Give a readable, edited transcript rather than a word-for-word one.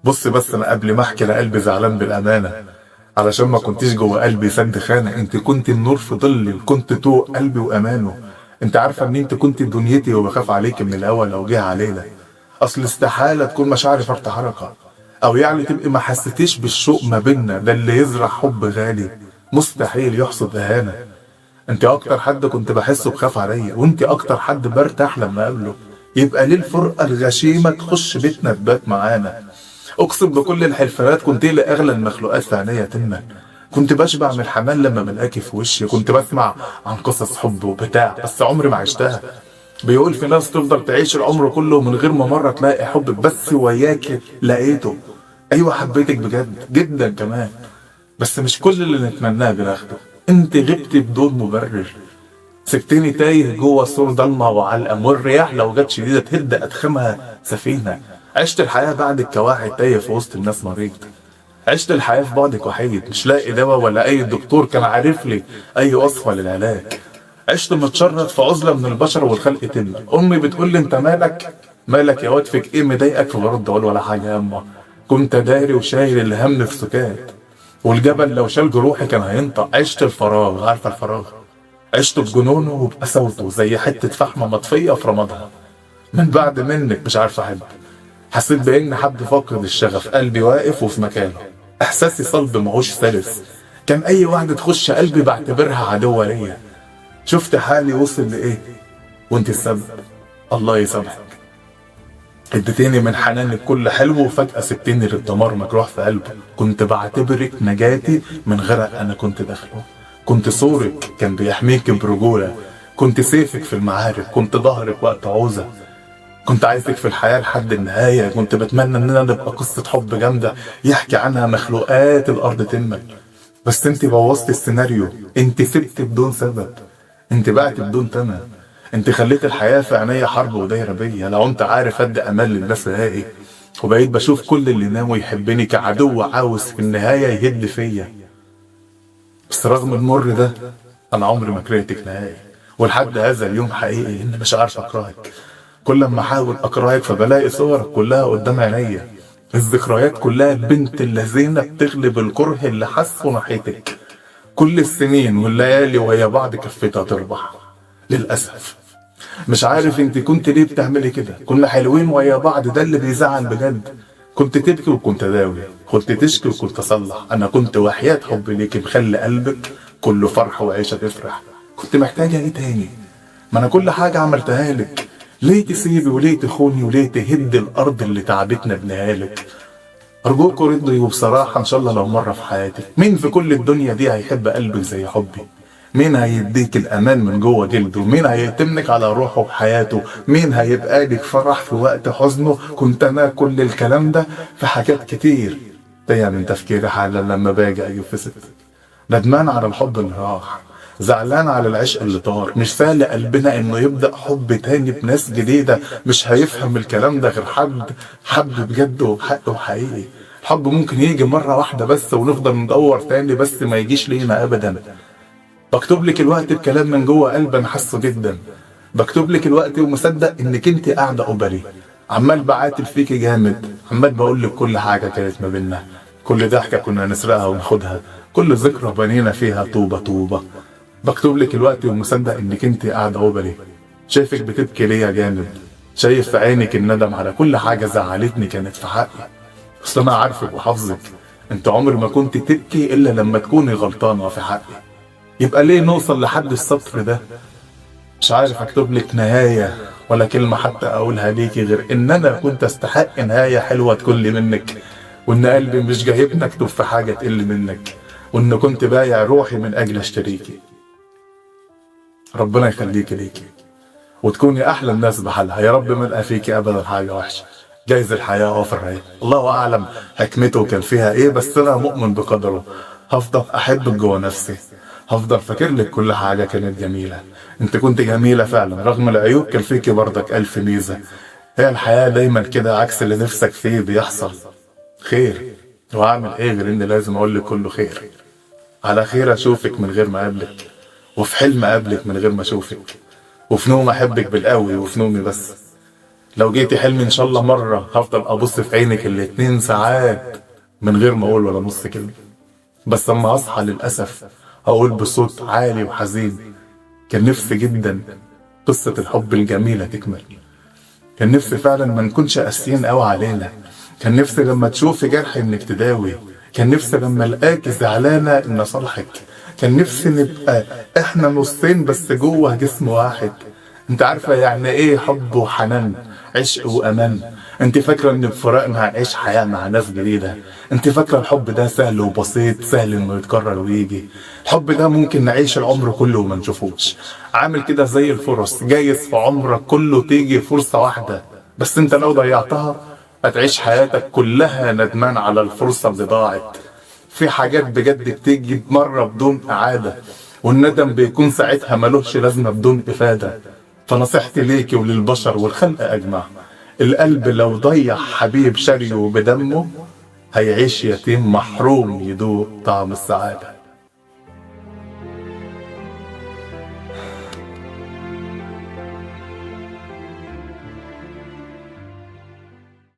بص بس انا قبل ما احكي انا قلبي زعلان بالامانه، علشان ما كنتيش جوه قلبي سد خانه. انت كنت النور في ظلي وكنت طوق قلبي وامانه. انت عارفه ان انت كنت دنيتي وبخاف عليك من الاول لو جه علينا. اصل استحاله تكون مشاعري فرط حركه، او يعني تبقي ما حسيتيش بالشوق ما بينا. ده اللي يزرع حب غالي مستحيل يحصد اهانه. انت اكتر حد كنت بحسه بخاف عليا، وانت اكتر حد برتاح لما اقابله. يبقى ليه الفرقه الغشيمه تخش بيتنا تبات معانا؟ اقسم بكل الحلفانات كنت لي اغلى المخلوقات في عينيا تما. كنت بشبع من الحنان لما بلاقي في وشي. كنت بسمع عن قصص حب وبتاع بس عمري ما عشتها. بيقول في ناس تفضل تعيش العمر كله من غير ما مرة تلاقي حب، بس وياك لقيته. ايوه حبيتك بجد جدا كمان، بس مش كل اللي نتمناه بناخده. انت غبت بدون مبرر، سبتني تايه جوه سور ضلمه وعلقه، والرياح لو جت شديده تهد ادخمها سفينه. عشت الحياه بعد الكواعب تايه في وسط الناس مريض. عشت الحياه في بعدك وحيد مش لاقي دواء، ولا اي دكتور كان عارف لي اي وصفه للعلاج. عشت متشرد في عزله من البشر والخلق تم. امي بتقول لي انت مالك مالك يا واد، فيك ايه مضايقك؟ برد اقول ولا حاجه يا اما. كنت داري وشايل الهم في سكات، والجبل لو شال جروحي كان هينطق. عشت الفراغ، عارفه الفراغ؟ عشت بجنونه وبقساوته زي حتة فحمة مطفية في رمادها. من بعد منك مش عارف أحب. حسيت بإن حد فاقد الشغف، قلبي واقف وفي مكانه. إحساسي صلب ماهوش سلس، كان أي واحدة تخش قلبي بعتبرها عدوة ليا. شفت حالي وصل لإيه وانت السبب. الله يسامحك. اديتيني من حنانك كل حلو، وفجأة سبتني للدمار مجروح في قلبي. كنت بعتبرك نجاتي من غرق أنا كنت داخله. كنت سورك كان بيحميك برجولة، كنت سيفك في المعارك، كنت ظهرك وقت عوزة. كنت عايزك في الحياة لحد النهاية. كنت بتمنى اننا نبقى قصة حب جامدة يحكي عنها مخلوقات الأرض تمك. بس انت بوظت السيناريو، انت سبت بدون سبب، انت بعت بدون تمن. انت خليت الحياة في عينيا حرب ودايرة بيا. لو انت عارف ادي امان للناس نهائي، وبقيت بشوف كل اللي ناوي يحبني كعدو عاوز في النهاية يهد فيا. بس رغم المر ده انا عمري ما كرهتك نهائي، ولحد هذا اليوم حقيقي اني مش عارف اكرهك. كل ما احاول اكرهك فبلاقي صورك كلها قدام عينيا، الذكريات كلها بنت اللذينة بتغلب الكره اللي حاسه ناحيتك. كل السنين والليالي ويا بعض كفتها تربح للأسف. مش عارف انت كنت ليه بتعملي كده. كنا حلوين ويا بعض، ده اللي بيزعل بجد. كنت تبكي وكنت داوي، كنت تشكي وكنت اصلح. انا كنت وحياة حبي ليكي مخلي قلبك كله فرح وعيشة تفرح. كنت محتاجة ايه تاني؟ ما انا كل حاجة عملتها لك. ليه تسيبي وليه تخوني وليه تهد الارض اللي تعبتنا بنهالك؟ ارجوك ردي وبصراحة ان شاء الله لو مرة في حياتك. مين في كل الدنيا دي هيحب قلبك زي حبي؟ مين هيديك الامان من جوه جلده؟ مين هيتمك على روحه وحياته؟ مين هيبقى لك فرح في وقت حزنه؟ كنت انا كل الكلام ده في حاجات كتير تايه من تفكيري حالا لما باجي اجيب في ست. ندمان على الحب اللي راح، زعلان على العشق اللي طار. مش فالق قلبنا انه يبدأ حب تاني بناس جديدة. مش هيفهم الكلام ده غير حد حب بجد وبحق وحقيقي. الحب ممكن يجي مرة واحدة بس ونفضل ندور تاني، بس ما يجيش لينا ابدا. بكتب لك الوقت بكلام من جوه قلبي انا حاسه جدا. بكتب لك الوقت ومصدق انك انت قاعده قبلي. عمال بعاتب فيكي جامد، عمال بقول لك كل حاجه كانت ما بينا. كل ضحكه كنا نسرقها وناخدها، كل ذكرى بنينا فيها طوبه طوبه. بكتب لك الوقت ومصدق انك انت قاعده قبلي. شايفك بتبكي ليا جامد، شايف في عينك الندم على كل حاجه زعلتني كانت في حقي. اصل انا عارفك وحافظك، انت عمر ما كنت تبكي الا لما تكوني غلطانه في حقي. يبقى ليه نوصل لحد السطر ده؟ مش عارف اكتب لك نهاية ولا كلمة حتى اقولها ليكي غير ان انا كنت استحق نهاية حلوة تكون منك، وان قلبي مش جايبني اكتب في حاجة تقل منك، وان كنت بايع روحي من اجل اشتريكي. ربنا يخليكي ليكي وتكوني احلى الناس بحالها يا رب. ما القى فيكي ابدا حاجة وحشة. جايز الحياة وفر ايه، الله اعلم حكمته كان فيها ايه، بس انا مؤمن بقدره. هفضل احبك جوه نفسي، هفضل فاكر لك كل حاجة كانت جميلة. انت كنت جميلة فعلا، رغم العيوب كان فيكي برضك الف ميزة. هي الحياة دايما كده، عكس اللي نفسك فيه بيحصل. خير، وهعمل ايه غير اني لازم اقول لك كله خير. على خير اشوفك من غير ما اقابلك، وفي حلم اقابلك من غير ما اشوفك، وفي نوم احبك بالقوي وفي نومي بس. لو جيتي حلمي ان شاء الله مرة هفضل ابص في عينك الاتنين ساعات من غير ما اقول ولا نص كلمة. بس اما اصحى للاسف هقول بصوت عالي وحزين كان نفسي جدا قصة الحب الجميلة تكمل. كان نفسي فعلا ما نكونش قاسيين قوي علينا. كان نفسي لما تشوفي جرحي انك تداوي. كان نفسي لما الاقي زعلانة ان اصالحك. كان نفسي نبقى احنا نصين بس جوه جسم واحد. انت عارفة يعني ايه حب وحنان، عشق وامان؟ انت فاكرة ان بفراقنا هنعيش حياة مع ناس جديدة؟ انت فاكرة الحب ده سهل وبسيط، سهل انه يتكرر ويجي؟ الحب ده ممكن نعيش العمر كله وما نشوفوش. عامل كده زي الفرص، جايز في عمرك كله تيجي فرصة واحدة، بس انت لو ضيعتها هتعيش حياتك كلها ندمان على الفرصة اللي ضاعت. في حاجات بجد بتيجي مرة بدون إعادة، والندم بيكون ساعتها ملوش لازمة بدون إفادة. فنصيحتي ليكي وللبشر والخلق أجمع، القلب لو ضيع حبيب شريه بدمه هيعيش يتيم محروم يدوق طعم السعادة.